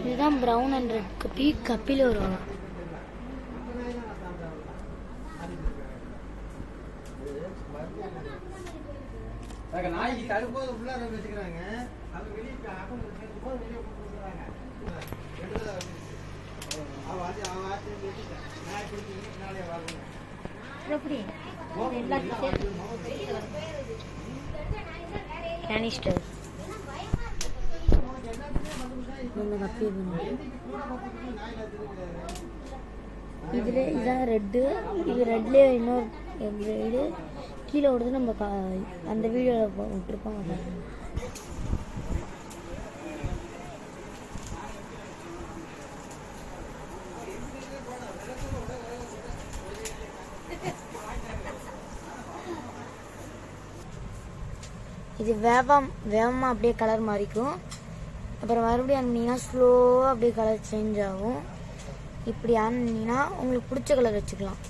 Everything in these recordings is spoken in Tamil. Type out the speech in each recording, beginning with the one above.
இதுதான் ப்ரௌன் அண்ட் ரெட் கப்பி. கப்பில வரும். நாய்க்கு தடுப்போது ஃபுல்லாக வச்சுக்கிறாங்க. அது வெளியே வெளியே கொடுக்குறாங்க. கேனிஸ்டர் இதுல இதான் ரெட்டு. இது ரெட்லேயே இன்னொரு ரெட்டு கீழே விடுறது. நம்ம அந்த வீடியோவில் விட்டுருப்போம். இது வேகமாக அப்படியே கலர் மாறிக்கும். அப்புறம் மறுபடியும் ஆனிங்கன்னா ஸ்லோவாக அப்படியே கலர் சேஞ்ச் ஆகும். இப்படி ஆனிங்கன்னா உங்களுக்கு பிடிச்ச கலர் வச்சுக்கலாம்.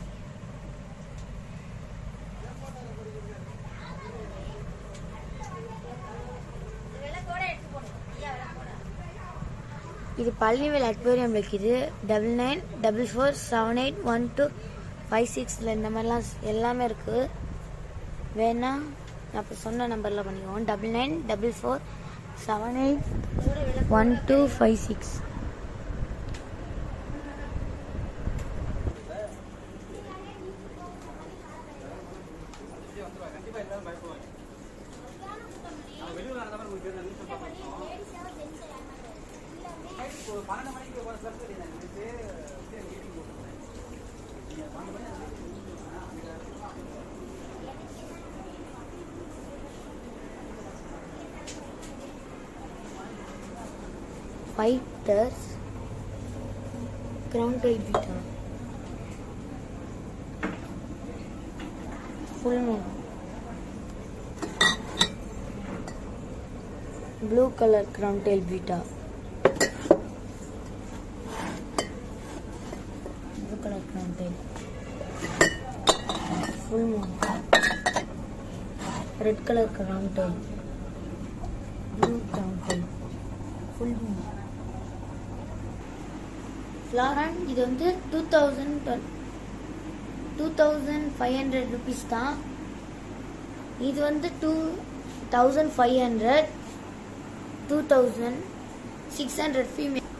இது பழனிவேல் அக்வேரியம் இருக்குது. 9944478125 இந்த மாதிரிலாம் எல்லாமே இருக்குது. வேணா நான் இப்போ சொன்ன நம்பரில் பண்ணிக்குவோம். 9944781256. Fighters crown tail beta full moon blue color crown tail beta blue color crown tail full moon red color crown tail blue crown tail full moon ஃப்ளாரன். இது வந்து 2500 rupees தான். இது வந்து 2500 2600 ஃபீமேல்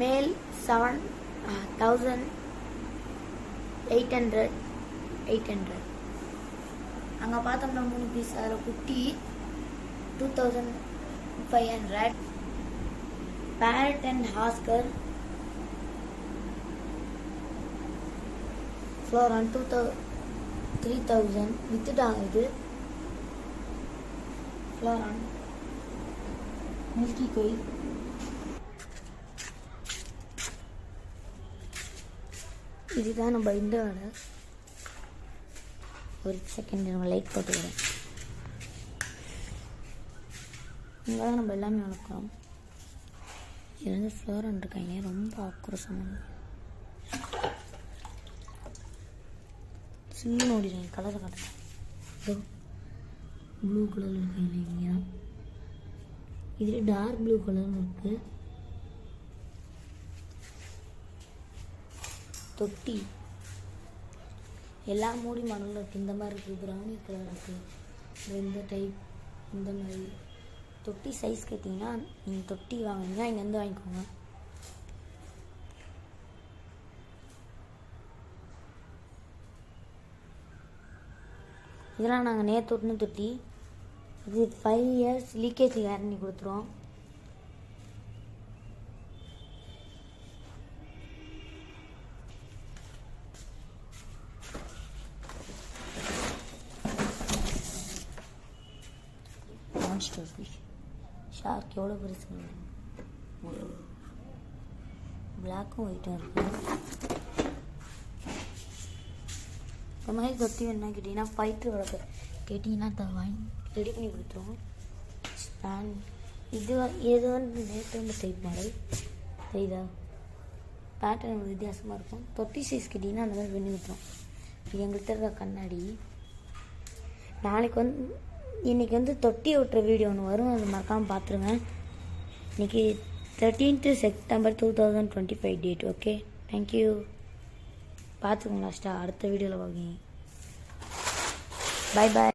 மேல் 7800 அங்கே பார்த்தோம்னா 3 பீஸ். அதில் குட்டி 2500. பேரட் அண்ட் ஹாஸ்கர் ஃப்ளோரான் 3000 வித்துட்டாங்க. இது ஃப்ளோரான் மில்கி கோய். இதுதான் நம்ம இந்த வேலை. ஒரு செகண்ட் நம்ம லைட் போட்டுக்கிறேன். இங்கே தான் நம்ம எல்லாமே வளர்க்குறோம். இது வந்து ஃப்ளோரான் இருக்காங்க. ரொம்ப ஆக்ரோஷமான சின்ன ஓடிடுங்க. கலரை காட்டுறேன். ப்ளூ கலரில் இருக்காங்க. இங்கே தான் இதில் டார்க் ப்ளூ கலர்னு இருக்குது. தொட்டி எல்லா மூடி மணலும் இருக்குது. இந்த மாதிரி இருக்குது. ப்ரௌனி கலர் இருக்குது. இந்த டைப் இந்த மாதிரி தொட்டி சைஸ் கேட்டிங்கன்னா நீங்கள் தொட்டி வாங்கினீங்கன்னா இங்கேருந்து வாங்கிக்கோங்க. இதெல்லாம் நாங்கள் நேற்று ஒட்டின தொட்டி. இது 5 years லீக்கேஜ் கேரண்டி கொடுத்துருவோம். மான்ஸ்டர் ஃபிஷ் ஷார்க் எவ்வளோ பெருசு. பிளாக்கும் ஒயிட்டும் இருக்குது. இந்த மாதிரி தொட்டி வேணா கேட்டிங்கன்னா ஃபைட்ரு வளர்க்க கேட்டிங்கன்னா வாங்கி ரெடி பண்ணி கொடுத்துருவோம். ஸ்டாண்ட் இது வந்து நேற்று வந்து டைப் மாடல் தெரியுதா? பேட்டர்ன் ஒரு வித்தியாசமாக இருக்கும். தொட்டி சைஸ் கேட்டிங்கன்னா அந்த மாதிரி பண்ணி கொடுத்துருவோம். இது எங்கள்கிட்ட இருக்க கண்ணாடி. நாளைக்கு வந்து இன்றைக்கி வந்து தொட்டி ஓட்டுற வீடியோ ஒன்று வரும். அது மறக்காமல் பார்த்துருங்க. இன்றைக்கி 13th September 2025 date. Okay, thank you. பார்த்துக்கோங்க லாஸ்ட்டாக அடுத்த வீடியோவில் பார்க்குறீங்க. பாய் பாய்.